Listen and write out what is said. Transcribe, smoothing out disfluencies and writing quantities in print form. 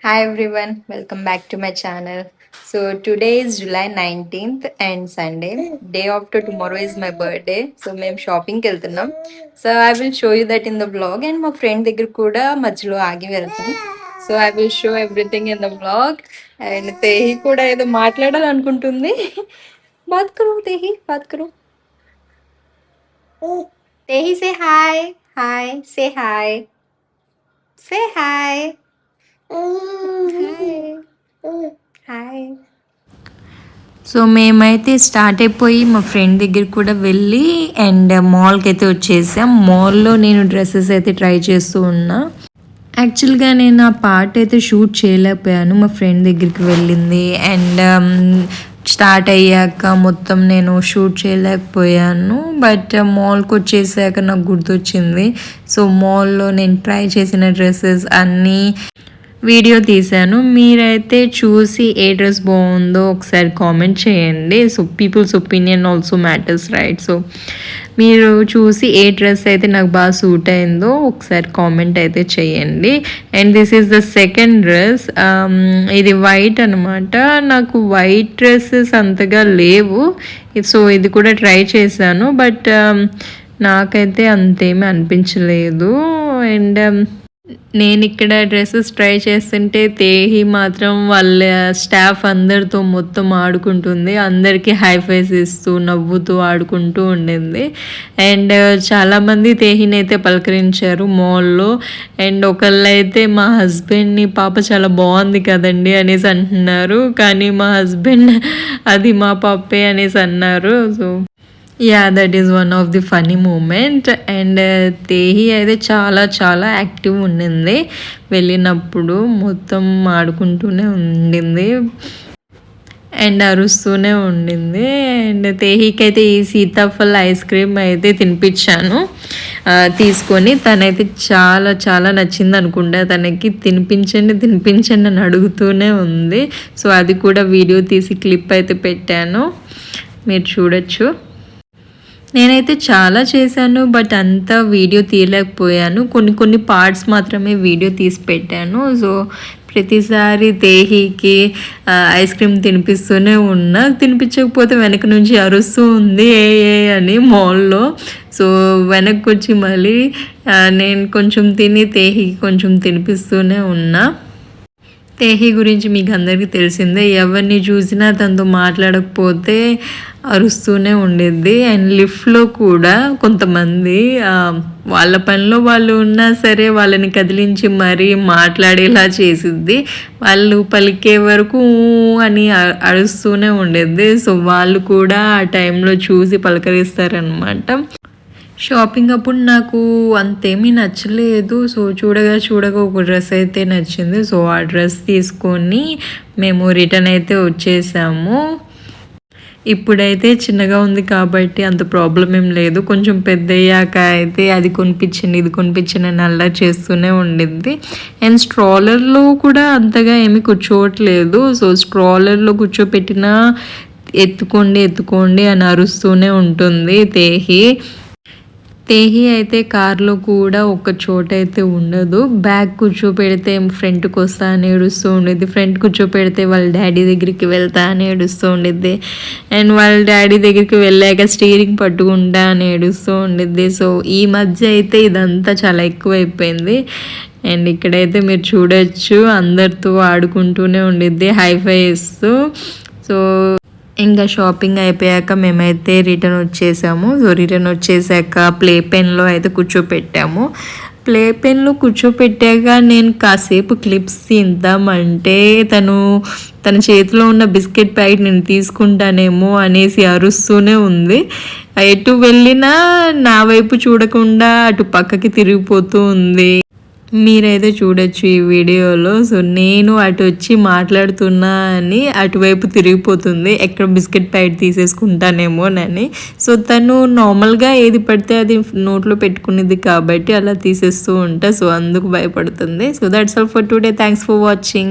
Hi everyone, welcome back to my channel. So today is July 19th and Sunday. Day after tomorrow is my birthday. So మేము షాపింగ్కి వెళ్తున్నాం. So I will show you that in the vlog and మా friend దగ్గర కూడా మధ్యలో ఆగి వెళ్తాం. So I will show everything in the vlog. And తెహి కూడా ఏదో మాట్లాడాలనుకుంటుంది. బాత్ కరో తెహి, బాత్ కరో. తెహి say hi. Hi, say hi. Say hi. Hi. So మేమైతే స్టార్ట్ అయిపోయి మా ఫ్రెండ్ దగ్గర కూడా వెళ్ళి అండ్ మాల్కి అయితే వచ్చేసాం. మాల్లో నేను డ్రెస్సెస్ అయితే ట్రై చేస్తూ ఉన్నా. యాక్చువల్గా నేను ఆ పార్ట్ అయితే షూట్ చేయలేకపోయాను, మా ఫ్రెండ్ దగ్గరికి వెళ్ళింది అండ్ స్టార్ట్ అయ్యాక మొత్తం నేను షూట్ చేయలేకపోయాను. బట్ మాల్కి వచ్చేసాక నాకు గుర్తొచ్చింది. సో మాల్లో నేను ట్రై చేసిన డ్రెస్సెస్ అన్నీ వీడియో తీశాను. మీరైతే చూసి ఏ డ్రెస్ బాగుందో ఒకసారి కామెంట్ చేయండి. So peoples opinion also matters, right? So మీరు చూసి ఏ డ్రెస్ అయితే నాకు బాగా సూట్ అయిందో ఒకసారి కామెంట్ అయితే చేయండి. And this is the second dress. ఇది వైట్ అనమాట. నాకు వైట్ డ్రెస్సెస్ అంతగా లేవు, సో ఇది కూడా ట్రై చేశాను. బట్ నాకైతే అంతేమీ అనిపించలేదు. అండ్ నేను ఇక్కడ డ్రెస్సెస్ ట్రై చేస్తుంటే తేహి మాత్రం వాళ్ళ స్టాఫ్ అందరితో మొత్తం ఆడుకుంటుంది. అందరికీ హై ఫైస్ ఇస్తూ నవ్వుతూ ఆడుకుంటూ ఉండింది. అండ్ చాలామంది తేహిని అయితే పలకరించారు మాల్లో. అండ్ ఒకళ్ళు అయితే మా హస్బెండ్ని పాప చాలా బాగుంది కదండి అనేసి అంటున్నారు, కానీ మా హస్బెండ్ అది మా పాపే అనేసి అన్నారు. So that is one of the funny moment. And తేహి అయితే చాలా చాలా యాక్టివ్ ఉండింది. వెళ్ళినప్పుడు మొత్తం ఆడుకుంటూనే ఉండింది అండ్ అరుస్తూనే ఉండింది. అండ్ తేహికి అయితే ఈ సీతాఫల్ ఐస్ క్రీమ్ అయితే తినిపించాను తీసుకొని. తనైతే చాలా చాలా నచ్చింది అనుకుంటా. తనకి తినిపించండి అని అడుగుతూనే ఉంది. సో అది కూడా వీడియో తీసి క్లిప్ అయితే పెట్టాను, మీరు చూడొచ్చు. నేనైతే చాలా చేశాను, బట్ అంతా వీడియో తీయలేకపోయాను. కొన్ని పార్ట్స్ మాత్రమే వీడియో తీసి పెట్టాను. సో ప్రతిసారి తేహికి ఐస్ క్రీమ్ తినిపిస్తూనే ఉన్నా. తినిపించకపోతే వెనక నుంచి అరుస్తూ ఉంది ఏ అని మాల్లో. సో వెనక్కి వచ్చి మళ్ళీ నేను కొంచెం తిని తేహికి కొంచెం తినిపిస్తూనే ఉన్నా. తేహి గురించి మీకు అందరికీ తెలిసిందే, ఎవరిని చూసినా తనతో మాట్లాడకపోతే అరుస్తూనే ఉండిద్ది. అండ్ లిఫ్ట్లో కూడా కొంతమంది వాళ్ళ పనిలో వాళ్ళు ఉన్నా సరే వాళ్ళని కదిలించి మరీ మాట్లాడేలా చేసిద్ది. వాళ్ళు పలికే వరకు అని అరుస్తూనే ఉండేది. సో వాళ్ళు కూడా ఆ టైంలో చూసి పలకరిస్తారనమాట. షాపింగ్ అప్పుడు నాకు అంతేమీ నచ్చలేదు. సో చూడగా ఒక డ్రెస్ అయితే నచ్చింది. సో ఆ డ్రెస్ తీసుకొని మేము రిటర్న్ అయితే వచ్చేసాము. ఇప్పుడైతే చిన్నగా ఉంది కాబట్టి అంత ప్రాబ్లం ఏం లేదు. కొంచెం పెద్ద అయ్యాక అయితే అది కొనిపించండి ఇది కొనిపించండి అని అల్లరి చేస్తూనే ఉండిద్ది. అండ్ స్ట్రాలర్లో కూడా అంతగా ఏమీ కూర్చోవట్లేదు. సో స్ట్రాలర్లో కూర్చోపెట్టినా ఎత్తుకోండి అని అరుస్తూనే ఉంటుంది తేహి అయితే కార్లో కూడా ఒక చోట అయితే ఉండదు. బ్యాగ్ కూర్చోపెడితే ఫ్రంట్కి వస్తా అని ఏడుస్తూ ఉండేది, ఫ్రంట్ కూర్చోపెడితే వాళ్ళ డాడీ దగ్గరికి వెళ్తా అని ఏడుస్తూ ఉండిద్ది. అండ్ వాళ్ళ డాడీ దగ్గరికి వెళ్ళాక స్టీరింగ్ పట్టుకుంటా అని ఏడుస్తూ ఉండిద్ది. సో ఈ మధ్య అయితే ఇదంతా చాలా ఎక్కువైపోయింది. అండ్ ఇక్కడైతే మీరు చూడొచ్చు అందరితో ఆడుకుంటూనే ఉండిద్ది హైఫై ఇస్తూ. సో ఇంకా షాపింగ్ అయిపోయాక మేమైతే రిటర్న్ వచ్చేసాము. సో రిటర్న్ వచ్చేసాక ప్లే పెన్లో అయితే కూర్చోపెట్టాము. ప్లే పెన్లో కూర్చోపెట్టాక నేను కాసేపు క్లిప్స్ తీద్దామంటే తన చేతిలో ఉన్న బిస్కెట్ ప్యాకెట్ నేను తీసుకుంటానేమో అనేసి అరుస్తూనే ఉంది. ఎటు వెళ్ళినా నా వైపు చూడకుండా అటు పక్కకి తిరిగిపోతూ ఉంది. మీరైతే చూడొచ్చు ఈ వీడియోలో. సో నేను అటు వచ్చి మాట్లాడుతున్నా అని అటువైపు తిరిగిపోతుంది, ఎక్కడ బిస్కెట్ ప్యాకెట్ తీసేసుకుంటానేమోనని. సో తను నార్మల్గా ఏది పడితే అది నోట్లో పెట్టుకునేది కాబట్టి అలా తీసేస్తూ ఉంటా. సో అందుకు భయపడుతుంది. So that's all for today. Thanks for watching.